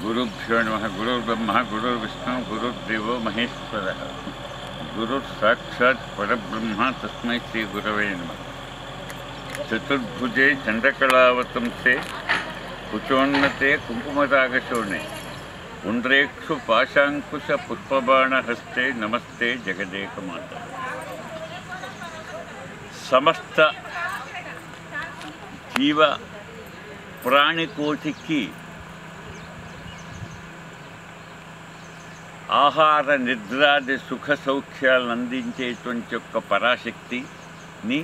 गुरुभ्यो नमः। गुरुर्ब्रह्मा गुरुर्विष्णु गुरुर्देवो महेश्वरः। गुरुर्साक्षात् परब्रह्म तस्मै श्री गुरवे नमः। चतुर्भुजे चंद्रकलावतंसे कुचोन्नते कुंकुमरागशोणे पुंड्रेक्षु पाशांकुश पुष्पबाणहस्ते नमस्ते जगदेकमाता। समस्त जीव प्राणिकोटिकी ఆహార నిద్రాది సుఖ సౌఖ్యాలను అందించేటువంటి యొక్క పరాశక్తిని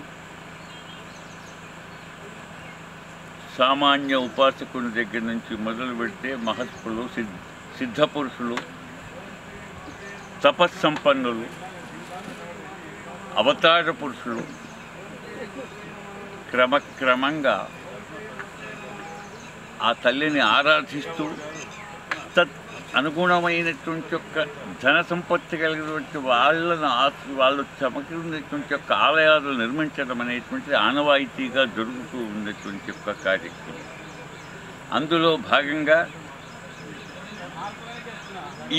సామాన్య ఉపాసకుని దగ్గర నుంచి మొదలు పెడితే మహత్పులు సిద్ధపురుషులు తపస్సంపన్నులు అవతార పురుషులు క్రమక్రమంగా ఆ తల్లిని ఆరాధిస్తూ తత్ అనుగుణమైనటువంటి యొక్క ధన సంపత్తి కలిగినటువంటి వాళ్ళు సమకూరినటువంటి యొక్క ఆలయాలు నిర్మించడం అనేటువంటిది ఆనవాయితీగా జరుగుతూ ఉన్నటువంటి యొక్క కార్యక్రమం. అందులో భాగంగా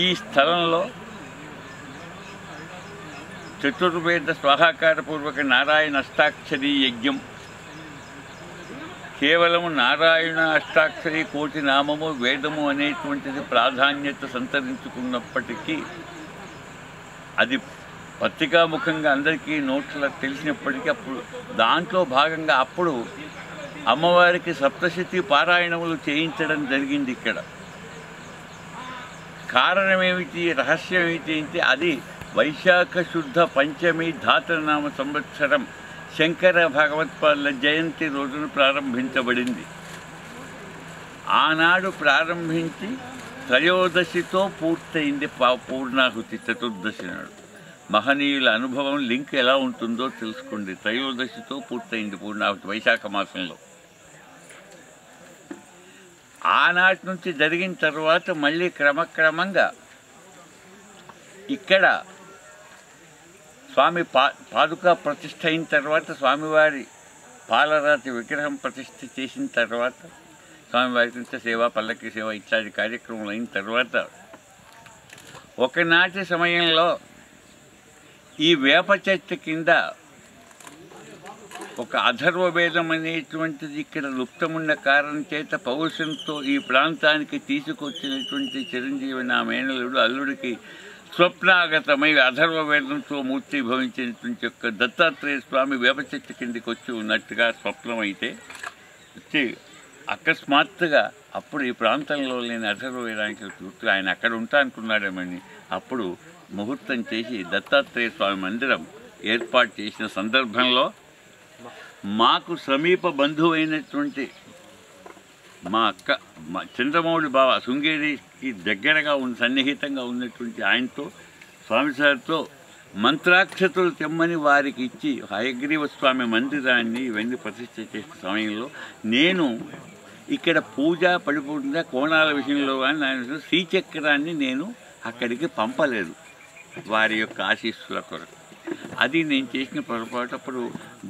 ఈ స్థలంలో చతుర్వేద స్వాహాకారపూర్వక నారాయణ అష్టాక్షరీ యజ్ఞం కేవలం నారాయణ అష్టాక్షరి కోటి నామము వేదము అనేటువంటిది ప్రాధాన్యత సంతరించుకున్నప్పటికీ అది పత్రికాముఖంగా అందరికీ నోట్ల తెలిసినప్పటికీ అప్పుడు దాంట్లో భాగంగా అప్పుడు అమ్మవారికి సప్తశతి పారాయణములు చేయించడం జరిగింది. ఇక్కడ కారణమేమిటి, రహస్యం ఏమిటి అంటే అది వైశాఖ శుద్ధ పంచమి ధాతనామ సంవత్సరం శంకర భగవత్పాదుల జయంతి రోజున ప్రారంభించబడింది. ఆనాడు ప్రారంభించి త్రయోదశితో పూర్తయింది పూర్ణాహుతి. చతుర్దశి నాడు మహనీయుల అనుభవం లింక్ ఎలా ఉంటుందో తెలుసుకోండి. త్రయోదశితో పూర్తయింది పూర్ణాహుతి వైశాఖ మాసంలో. ఆనాటి నుంచి జరిగిన తర్వాత మళ్ళీ క్రమక్రమంగా ఇక్కడ స్వామి పాదుక ప్రతిష్ఠ అయిన తర్వాత స్వామివారి పాలరాతి విగ్రహం ప్రతిష్ఠ చేసిన తర్వాత స్వామివారి నుంచి సేవ పల్లకి సేవ ఇత్యాది కార్యక్రమాలు అయిన తర్వాత ఒకనాటి సమయంలో ఈ వేప చెట్టు కింద ఒక అథర్వవేదం అనేటువంటిది ఇక్కడ లుప్తమున్న కారణం చేత పౌరుషంతో ఈ ప్రాంతానికి తీసుకొచ్చినటువంటి చిరంజీవి నా మేనలుడు అల్లుడికి స్వప్నాగతమై అథర్వవేదంతో మూర్తి భవించినటువంటి యొక్క దత్తాత్రేయ స్వామి వేప చెట్టు కిందికి వచ్చి ఉన్నట్టుగా స్వప్నమైతే వచ్చి అకస్మాత్తుగా అప్పుడు ఈ ప్రాంతంలో లేని అథర్వవేదానికి చూస్తూ ఆయన అక్కడ ఉంటా అనుకున్నాడేమని అప్పుడు ముహూర్తం చేసి దత్తాత్రేయ స్వామి మందిరం ఏర్పాటు చేసిన సందర్భంలో మాకు సమీప బంధువైనటువంటి మా అక్క చంద్రమౌళి బావ శృంగేరికి దగ్గరగా సన్నిహితంగా ఉన్నటువంటి ఆయనతో స్వామిసారితో మంత్రాక్షతులు తెమ్మని వారికి ఇచ్చి హయగ్రీవ స్వామి మందిరాన్ని ఇవన్నీ ప్రతిష్ఠ చేసిన సమయంలో నేను ఇక్కడ పూజ పడిపోతుందా కోణాల విషయంలో కానీ శ్రీచక్రాన్ని నేను అక్కడికి పంపలేదు వారి యొక్క ఆశీస్సుల కొరకు. అది నేను చేసిన పొరపాటు. అప్పుడు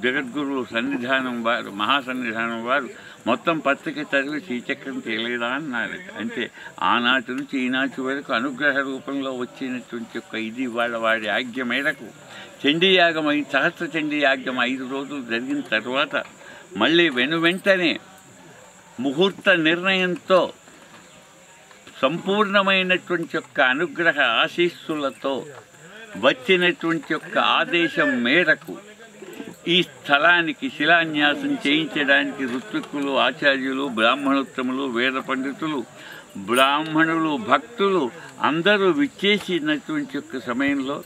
జగద్గురు సన్నిధానం వారు మహాసన్నిధానం వారు మొత్తం పత్రిక చదివి శ్రీచక్రం తెలియదా అన్నారు. అంటే ఆనాటి నుంచి ఈనాటి వరకు అనుగ్రహ రూపంలో వచ్చినటువంటి యొక్క ఇది వాడి ఆజ్ఞ మేరకు చండీయాగం సహస్ర చండీయాగం 5 రోజులు జరిగిన తర్వాత మళ్ళీ వెంటనే ముహూర్త నిర్ణయంతో సంపూర్ణమైనటువంటి యొక్క అనుగ్రహ ఆశీస్సులతో వచ్చినటువంటి యొక్క ఆదేశం మేరకు ఈ స్థలానికి శిలాన్యాసం చేయించడానికి ఋత్విక్కులు, ఆచార్యులు, బ్రాహ్మణోత్తములు, వేద పండితులు, బ్రాహ్మణులు, భక్తులు అందరూ విచ్చేసినటువంటి యొక్క సమయంలో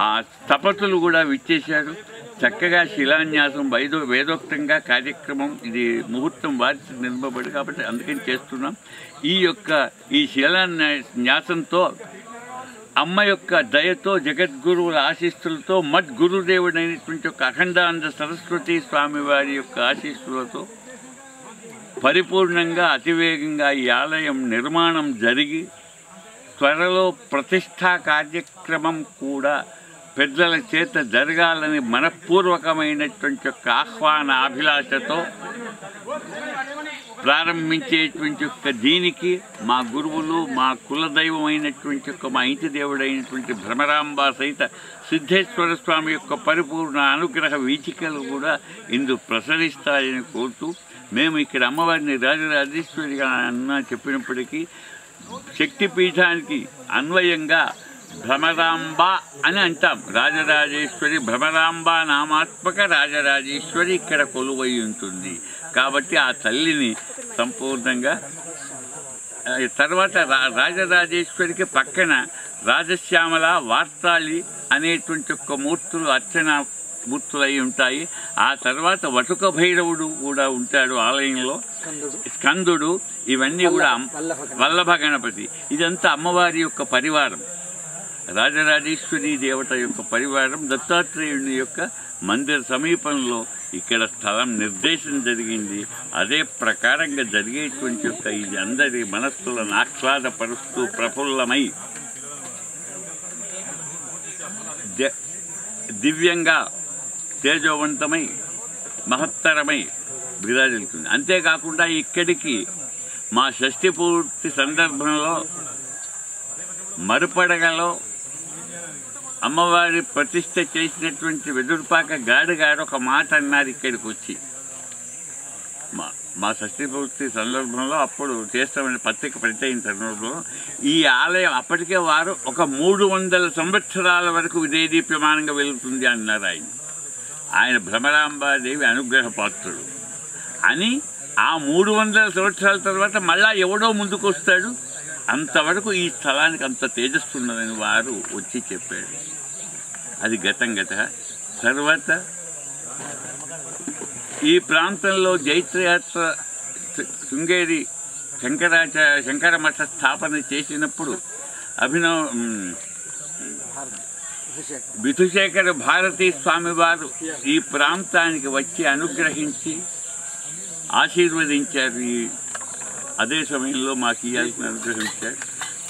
ఆ స్థపతులు కూడా విచ్చేశారు. చక్కగా శిలాన్యాసం వేదోక్తంగా కార్యక్రమం, ఇది ముహూర్తం వారి నిలబడి కాబట్టి అందుకని చేస్తున్నాం. ఈ శిలాన్యాసంతో అమ్మ యొక్క దయతో, జగద్గురువుల ఆశీస్సులతో, మద్గురుదేవుడైనటువంటి యొక్క అఖండానంద సరస్వతి స్వామి వారి యొక్క ఆశీస్సులతో పరిపూర్ణంగా అతివేగంగా ఈ ఆలయం నిర్మాణం జరిగి త్వరలో ప్రతిష్టా కార్యక్రమం కూడా పెద్దల చేత జరగాలని మనఃపూర్వకమైనటువంటి యొక్క ఆహ్వాన అభిలాషతో ప్రారంభించేటువంటి యొక్క దీనికి మా గురువులు, మా కులదైవం అయినటువంటి యొక్క మా ఇంటి దేవుడైనటువంటి భ్రమరాంబ సహిత సిద్ధేశ్వర స్వామి యొక్క పరిపూర్ణ అనుగ్రహ వీచికలు కూడా ఇందు ప్రసరిస్తాయని కోరుతూ, మేము ఇక్కడ అమ్మవారిని రాజరాజేశ్వరిగా అన్న చెప్పినప్పటికీ శక్తిపీఠానికి అన్వయంగా భ్రమరాంబ అని అంటాం. రాజరాజేశ్వరి, భ్రమరాంబ నామాత్మక రాజరాజేశ్వరి ఇక్కడ కొలువై ఉంటుంది కాబట్టి ఆ తల్లిని సంపూర్ణంగా తర్వాత రాజరాజేశ్వరికి పక్కన రాజశ్యామల, వార్తాళి అనేటువంటి ఒక్క మూర్తులు అర్చన మూర్తులై ఉంటాయి. ఆ తర్వాత వటుక భైరవుడు కూడా ఉంటాడు ఆలయంలో, స్కందుడు, ఇవన్నీ కూడా వల్లభ గణపతి. ఇదంతా అమ్మవారి యొక్క పరివారం, రాజరాజేశ్వరి దేవత యొక్క పరివారం. దత్తాత్రేయుని యొక్క మందిర సమీపంలో ఇక్కడ స్థలం నిర్దేశం జరిగింది. అదే ప్రకారంగా జరిగేటువంటి యొక్క ఇది అందరి మనస్సులను ఆహ్లాదపరుస్తూ ప్రఫుల్లమై దివ్యంగా తేజోవంతమై మహత్తరమై విరాజిల్లుతుంది. అంతేకాకుండా ఇక్కడికి మా షష్ఠి పూర్తి సందర్భంలో మరుపడగలో అమ్మవారి ప్రతిష్ఠ చేసినటువంటి వెదురుపాక గాడిగారు ఒక మాట అన్నారు ఇక్కడికి వచ్చి. మా షష్ఠి పూర్తి సందర్భంలో అప్పుడు చేస్తామని పత్రిక ప్రింట్ అయిన సందర్భంలో ఈ ఆలయం అప్పటికే వారు ఒక 300 సంవత్సరాల వరకు విదేదీప్యమానంగా వెళుతుంది అన్నారు ఆయన భ్రమరాంబాదేవి అనుగ్రహ పాత్రుడు అని. ఆ 300 సంవత్సరాల తర్వాత మళ్ళా ఎవడో ముందుకు వస్తాడు, అంతవరకు ఈ స్థలానికి అంత తేజస్సున్నదని వారు వచ్చి చెప్పాడు. అది గతం గత. తర్వాత ఈ ప్రాంతంలో జైత్రయాత్ర శృంగేరి శంకర మఠ స్థాపన చేసినప్పుడు విధుశేఖర భారతీ స్వామి వారు ఈ ప్రాంతానికి వచ్చి అనుగ్రహించి ఆశీర్వదించారు. అదే సమయంలో మాకు ఇవ్వాల్సిన అనుగ్రహించారు.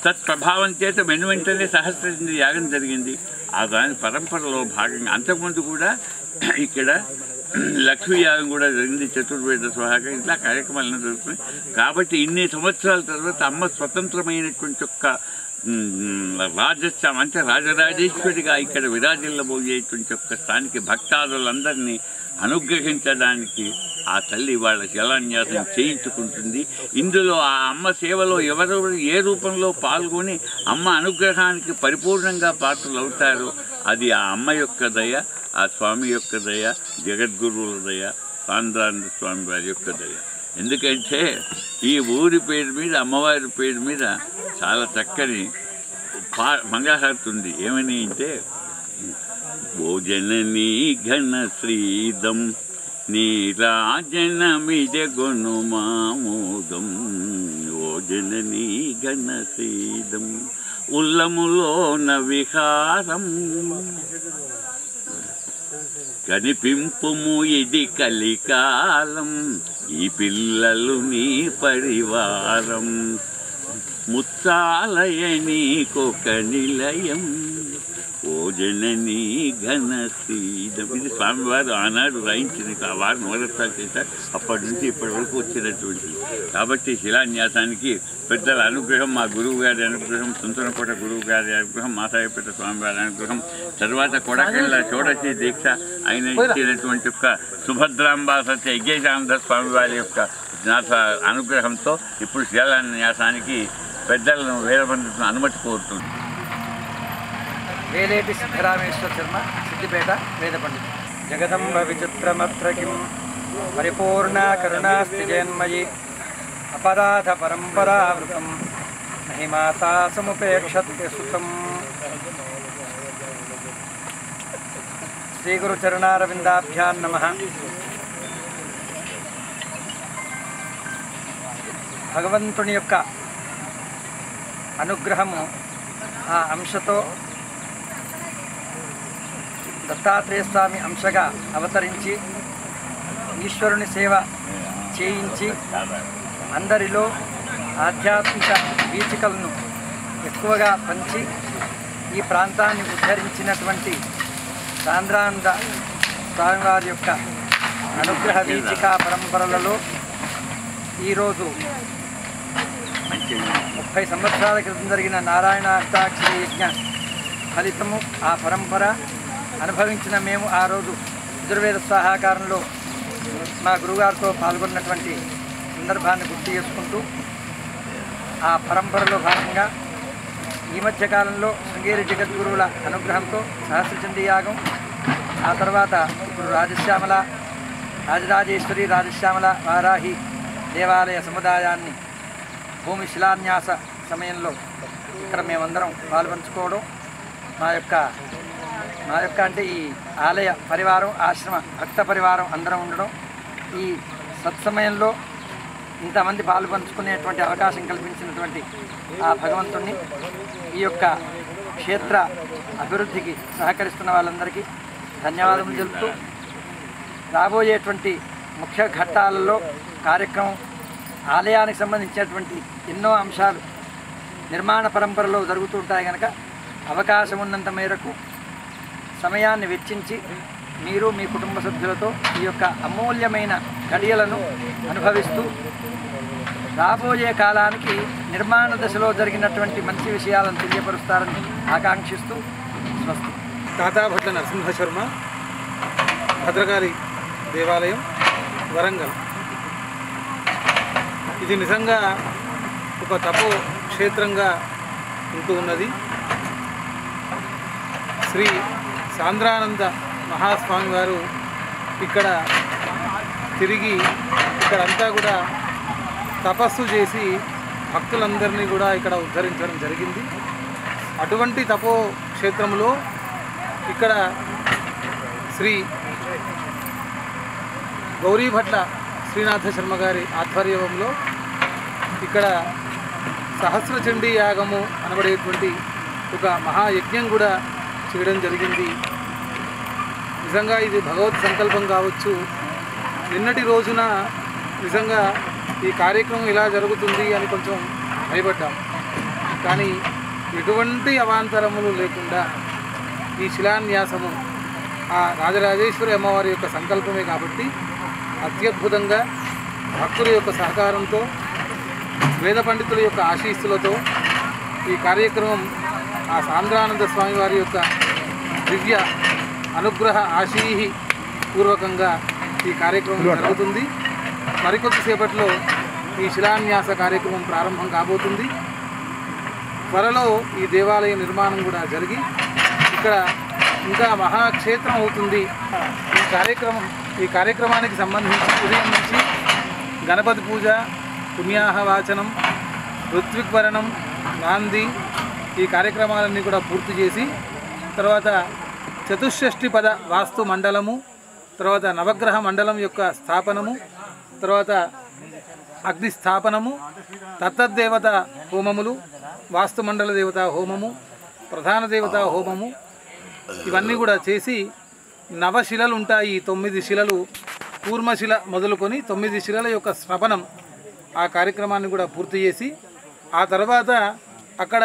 తత్ప్రభావం చేత వెనువెంటనే సహస్రచంద్ర యాగం జరిగింది. ఆ దాని పరంపరలో భాగంగా అంతకుముందు కూడా ఇక్కడ లక్ష్మీ యాగం కూడా జరిగింది, చతుర్వేద స్వాహగా ఇట్లా కార్యక్రమాలను జరుగుతున్నాయి. కాబట్టి ఇన్ని సంవత్సరాల తర్వాత అమ్మ స్వతంత్రమైనటువంటి యొక్క రాజస్వామి అంటే రాజరాజేశ్వరిగా ఇక్కడ విరాజిల్లబోయేటువంటి యొక్క స్థానిక భక్తాదులందరినీ అనుగ్రహించడానికి ఆ తల్లి వాళ్ళ శిలాన్యాసం చేయించుకుంటుంది. ఇందులో ఆ అమ్మ సేవలో ఎవరెవరు ఏ రూపంలో పాల్గొని అమ్మ అనుగ్రహానికి పరిపూర్ణంగా పాత్రలు అవుతారో అది ఆ అమ్మ యొక్క దయ, ఆ స్వామి యొక్క దయ, జగద్గురువుల దయ, ఆంధ్రానంద స్వామి వారి యొక్క దయ. ఎందుకంటే ఈ ఊరి పేరు మీద, అమ్మవారి పేరు మీద చాలా చక్కని మంగళహారతి ఉంది. ఏమని అంటే, ఓ జననీ ఘన శ్రీదం నీరాజనమిజగొను మామోదం, ఓ జననీ ఘన శ్రీదం ఉల్లములోన విహారం, కనిపింపుము ఇది కలికాలం, ఈ పిల్లలు నీ పరివారం, ముత్తాలయని కొక నిలయం, ఓ జననీ ఘన శ్రీదం. ఇది స్వామివారు ఆనాడు రాయించింది. వారు నవరత్నాలు చేశారు. అప్పటి నుంచి ఇప్పటి వరకు వచ్చినటువంటి. కాబట్టి శిలాన్యాసానికి పెద్దల అనుగ్రహం, మా గురువు గారి అనుగ్రహం, సుంతనకోట గురువు గారి అనుగ్రహం, మాసాయపేట స్వామివారి అనుగ్రహం, తర్వాత కొడకెళ్ళ షోడశి దీక్ష ఆయన ఇచ్చినటువంటి యొక్క సుభద్రాంబ సత్య యజ్ఞేశానంద స్వామి వారి యొక్క అనుగ్రహంతో ఇప్పుడు శిలాన్యాసానికి పెద్దలను వేద పండితులను అనుమతి కోరుతుంది. వేలేటి సిద్ధరామేశ్వర శర్మ, సిద్దిపేట వేద పండితుడు. జగదంబ విచిత్రమత్ర కిం పరిపూర్ణ కరుణాస్తి జయన్మయి అపరాధ పరంపరావృతం నహి మాతా సముపేక్షతే సుతం. శ్రీ గురు చరణారవిందాభ్యాం నమః. భగవంతుని యొక్క అనుగ్రహము ఆ అంశతో దత్తాత్రేయ స్వామి అంశగా అవతరించి ఈశ్వరుని సేవ చేయించి అందరిలో ఆధ్యాత్మిక వీచికలను ఎక్కువగా పంచి ఈ ప్రాంతాన్ని ఉద్ధరించినటువంటి సాంద్రానంద స్వామివారి యొక్క అనుగ్రహ వీచికా పరంపరలలో ఈరోజు 30 సంవత్సరాల క్రితం జరిగిన నారాయణ అష్టాక్షరి యజ్ఞ ఫలితము ఆ పరంపర అనుభవించిన మేము ఆ రోజు యజుర్వేద సహకారంలో మా గురుగారితో పాల్గొన్నటువంటి సందర్భాన్ని గుర్తు చేసుకుంటూ ఆ పరంపరలో భాగంగా ఈ మధ్యకాలంలో శృంగేరి జగద్గురువుల అనుగ్రహంతో సహస్రచండీ యాగం, ఆ తర్వాత ఇప్పుడు రాజరాజేశ్వరి రాజశ్యామల వారాహి దేవాలయ సముదాయాన్ని భూమి శిలాన్యాస సమయంలో ఇక్కడ మేమందరం పాల్పంచుకోవడం, మా యొక్క అంటే ఈ ఆలయ పరివారం, ఆశ్రమ భక్త పరివారం అందరం ఉండడం, ఈ సత్సమయంలో ఇంతమంది పాల్పంచుకునేటువంటి అవకాశం కల్పించినటువంటి ఆ భగవంతుణ్ణి, ఈ యొక్క క్షేత్ర అభివృద్ధికి సహకరిస్తున్న వాళ్ళందరికీ ధన్యవాదములు తెలుపుతూ రాబోయేటువంటి ముఖ్య ఘట్టాలలో కార్యక్రమం ఆలయానికి సంబంధించినటువంటి ఎన్నో అంశాలు నిర్మాణ పరంపరలో జరుగుతూ ఉంటాయి కనుక అవకాశం ఉన్నంత మేరకు సమయాన్ని వెచ్చించి మీరు మీ కుటుంబ సభ్యులతో ఈ యొక్క అమూల్యమైన గడియలను అనుభవిస్తూ రాబోయే కాలానికి నిర్మాణ దశలో జరిగినటువంటి మంచి విషయాలను తెలియపరుస్తారని ఆకాంక్షిస్తూ స్వస్తి. తాతాభట్ల నరసింహ శర్మ, భద్రకాళి దేవాలయం, వరంగల్. ఇది నిజంగా ఒక తపో క్షేత్రంగా ఉంటూ ఉన్నది. శ్రీ సాంద్రానంద మహాస్వామి వారు ఇక్కడ తిరిగి ఇక్కడంతా కూడా తపస్సు చేసి భక్తులందరినీ కూడా ఇక్కడ ఉద్ధరించడం జరిగింది. అటువంటి తపో క్షేత్రంలో ఇక్కడ శ్రీ గౌరీభట్ల శ్రీనాథ శర్మ గారి ఆధ్వర్యంలో ఇక్కడ సహస్రచండీ యాగము అనబడేటువంటి ఒక మహాయజ్ఞం కూడా చేయడం జరిగింది. నిజంగా ఇది భగవత్ సంకల్పం కావచ్చు. నిన్నటి రోజున నిజంగా ఈ కార్యక్రమం ఇలా జరుగుతుంది అని కొంచెం భయపడ్డాం, కానీ ఎటువంటి అవాంతరములు లేకుండా ఈ శిలాన్యాసము ఆ రాజరాజేశ్వరి అమ్మవారి యొక్క సంకల్పమే కాబట్టి అత్యద్భుతంగా భక్తుల యొక్క సహకారంతో, వేద పండితుల యొక్క ఆశీస్సులతో ఈ కార్యక్రమం ఆ సాంద్రానంద స్వామి వారి యొక్క దివ్య అనుగ్రహ ఆశీహి పూర్వకంగా ఈ కార్యక్రమం జరుగుతుంది. మరికొద్దిసేపట్లో ఈ శిలాన్యాస కార్యక్రమం ప్రారంభం కాబోతుంది. త్వరలో ఈ దేవాలయ నిర్మాణం కూడా జరిగి ఇక్కడ ఇంకా మహాక్షేత్రం అవుతుంది. ఈ కార్యక్రమానికి సంబంధించి ఉదయం నుంచి గణపతి పూజ, పుణ్యాహవాచనం, ఋత్విక్వరణం, నాంది ఈ కార్యక్రమాలన్నీ కూడా పూర్తి చేసి తర్వాత చతుషష్ఠి పద వాస్తు మండలము, తర్వాత నవగ్రహ మండలం యొక్క స్థాపనము, తర్వాత అగ్ని స్థాపనము, తత్తద్దేవత హోమములు, వాస్తు మండల దేవత హోమము, ప్రధాన దేవత హోమము ఇవన్నీ కూడా చేసి నవశిలలు ఉంటాయి. 9 శిలలు, కూర్మశిల మొదలుకొని 9 శిలల యొక్క శ్రవణం ఆ కార్యక్రమాన్ని కూడా పూర్తి చేసి ఆ తర్వాత అక్కడ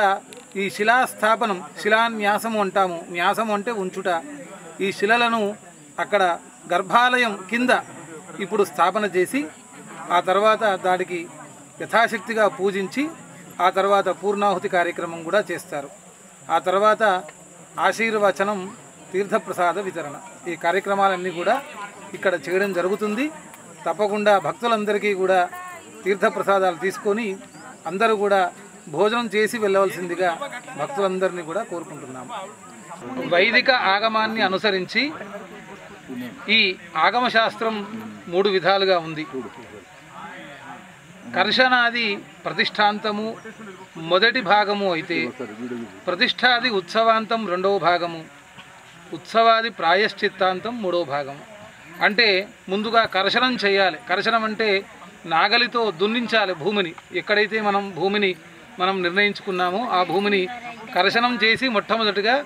ఈ శిలాస్థాపనం, శిలాన్యాసము అంటాము. న్యాసము అంటే ఉంచుట. ఈ శిలలను అక్కడ గర్భాలయం కింద ఇప్పుడు స్థాపన చేసి ఆ తర్వాత దానికి యథాశక్తిగా పూజించి ఆ తర్వాత పూర్ణాహుతి కార్యక్రమం కూడా చేస్తారు. ఆ తర్వాత ఆశీర్వచనం, తీర్థప్రసాద వితరణ ఈ కార్యక్రమాలన్నీ కూడా ఇక్కడ చేయడం జరుగుతుంది. తప్పకుండా భక్తులందరికీ కూడా తీర్థప్రసాదాలు తీసుకొని అందరూ కూడా భోజనం చేసి వెళ్ళవలసిందిగా భక్తులందరినీ కూడా కోరుకుంటున్నాము. వైదిక ఆగమాన్ని అనుసరించి ఈ ఆగమ శాస్త్రం 3 విధాలుగా ఉంది. కర్షణాది ప్రతిష్టాంతము మొదటి భాగము అయితే, ప్రతిష్టాది ఉత్సవాంతం 2వ భాగము, ఉత్సవాది ప్రాయశ్చిత్తాంతం 3వ భాగము. అంటే ముందుగా కర్షణం చేయాలి. కర్షణం అంటే నాగలితో దున్నించాలి భూమిని. ఎక్కడైతే మనం నిర్ణయించుకున్నామో ఆ భూమిని కర్షణం చేసి మొట్టమొదటిగా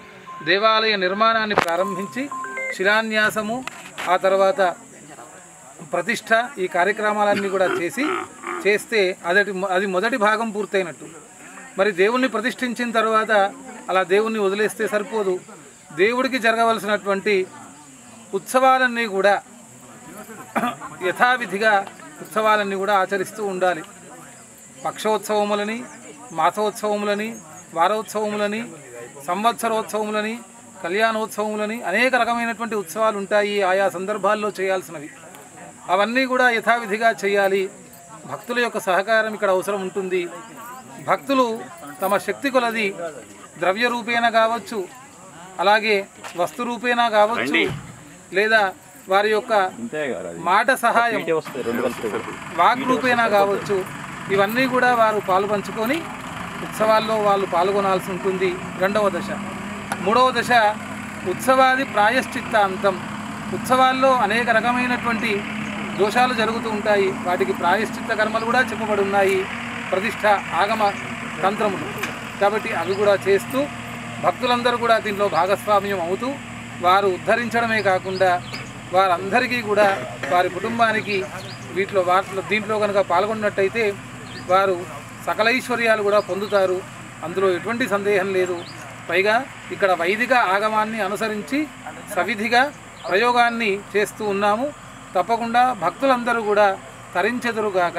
దేవాలయ నిర్మాణాన్ని ప్రారంభించి శిలాన్యాసము, ఆ తర్వాత ప్రతిష్ట, ఈ కార్యక్రమాలన్నీ కూడా చేస్తే అది మొదటి భాగం పూర్తయినట్టు. మరి దేవుణ్ణి ప్రతిష్ఠించిన తర్వాత అలా దేవుణ్ణి వదిలేస్తే సరిపోదు. దేవుడికి జరగవలసినటువంటి ఉత్సవాలన్నీ కూడా యథావిధిగా ఉత్సవాలన్నీ కూడా ఆచరిస్తూ ఉండాలి. పక్షోత్సవములని, మాసోత్సవములని, వారోత్సవములని, సంవత్సరోత్సవములని, కళ్యాణోత్సవములని అనేక రకమైనటువంటి ఉత్సవాలు ఉంటాయి ఆయా సందర్భాల్లో చేయాల్సినవి. అవన్నీ కూడా యథావిధిగా చేయాలి. భక్తుల యొక్క సహకారం ఇక్కడ అవసరం ఉంటుంది. భక్తులు తమ శక్తి కొలది ద్రవ్య రూపేణ కావచ్చు, అలాగే వస్తు రూపేణ కావచ్చు, లేదా వారి యొక్క మాట సహాయం వాక్ రూపేణ కావచ్చు, ఇవన్నీ కూడా వారు పాలుపంచుకొని ఉత్సవాల్లో వాళ్ళు పాల్గొనాల్సి ఉంటుంది. 2వ దశ. 3వ దశ ఉత్సవాది ప్రాయశ్చిత్తాంతం. ఉత్సవాల్లో అనేక రకమైనటువంటి దోషాలు జరుగుతూ ఉంటాయి. వాటికి ప్రాయశ్చిత్త కర్మలు కూడా చెప్పబడి ఉన్నాయి ప్రతిష్ట ఆగమ తంత్రములు. కాబట్టి అవి కూడా చేస్తూ భక్తులందరూ కూడా దీంట్లో భాగస్వామ్యం అవుతూ వారు ఉద్ధరించడమే కాకుండా వారందరికీ కూడా వారి కుటుంబానికి దీంట్లో కనుక పాల్గొన్నట్టయితే వారు సకల ఐశ్వర్యాలు కూడా పొందుతారు. అందులో ఎటువంటి సందేహం లేదు. పైగా ఇక్కడ వైదిక ఆగమాన్ని అనుసరించి సవిధిగా ప్రయోగాన్ని చేస్తూ ఉన్నాము. తప్పకుండా భక్తులందరూ కూడా తరించెదరుగాక.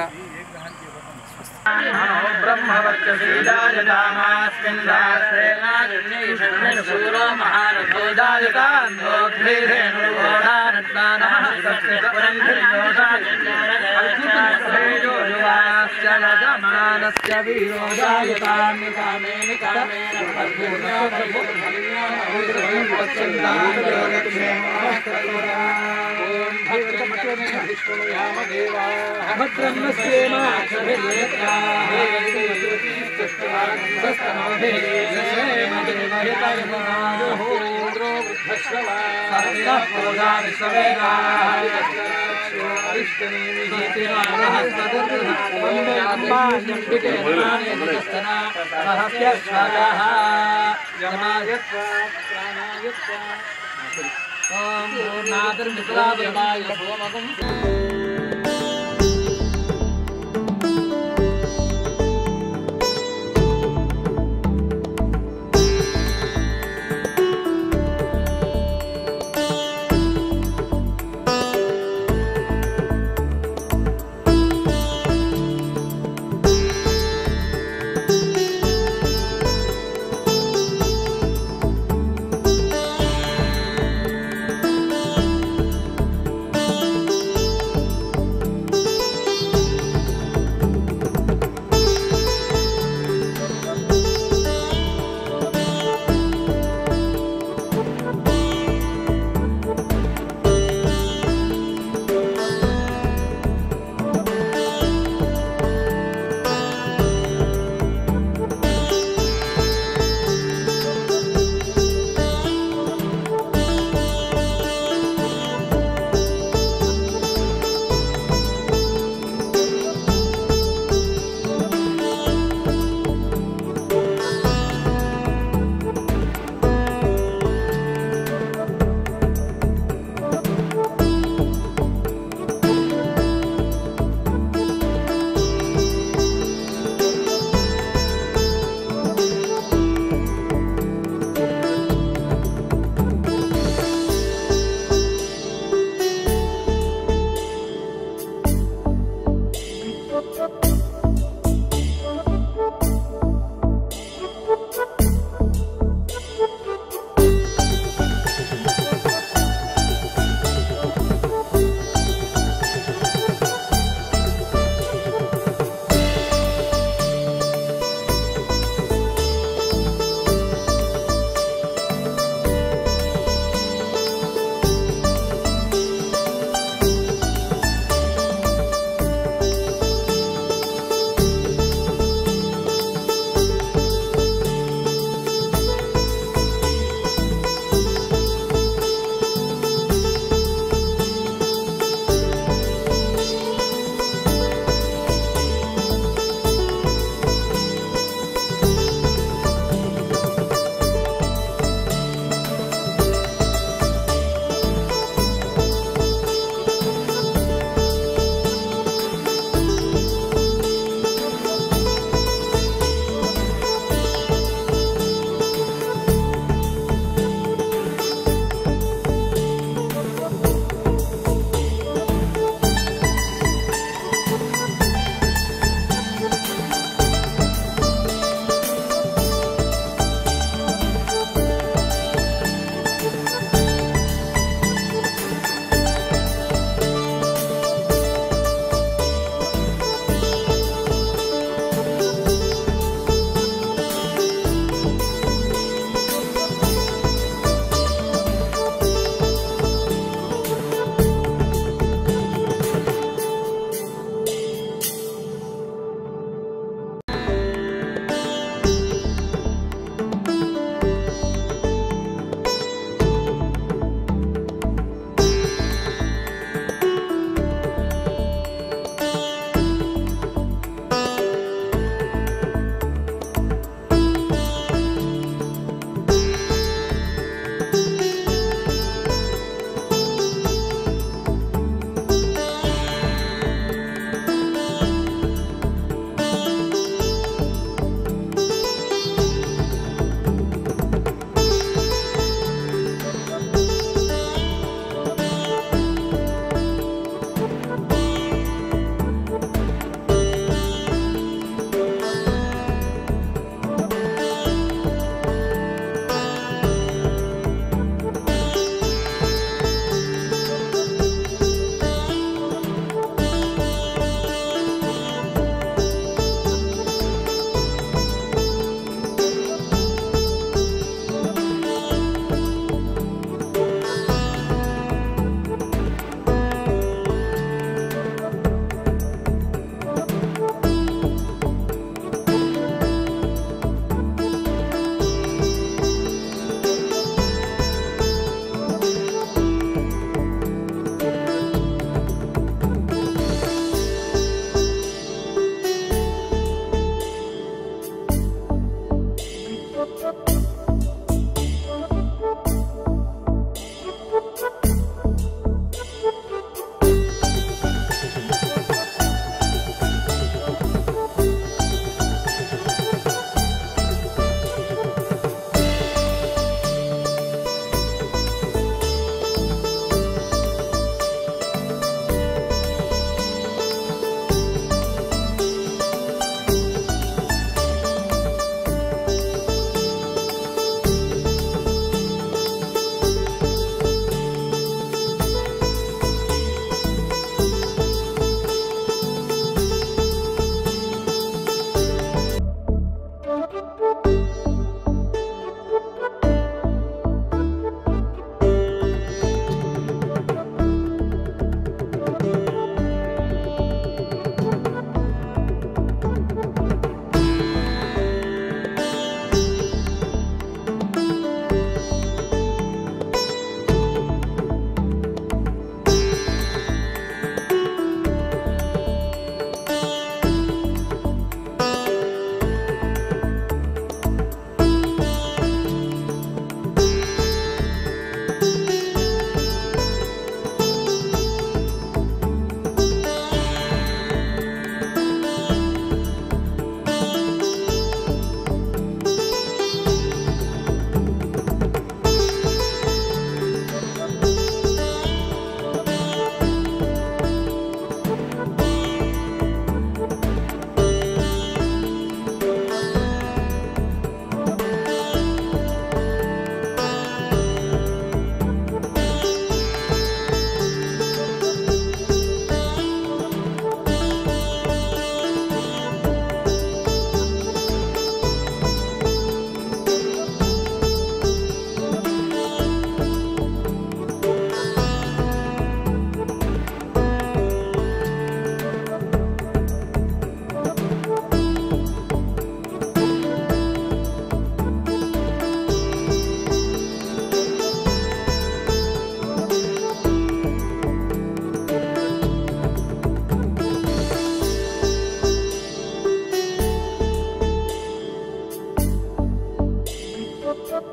Thank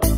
you.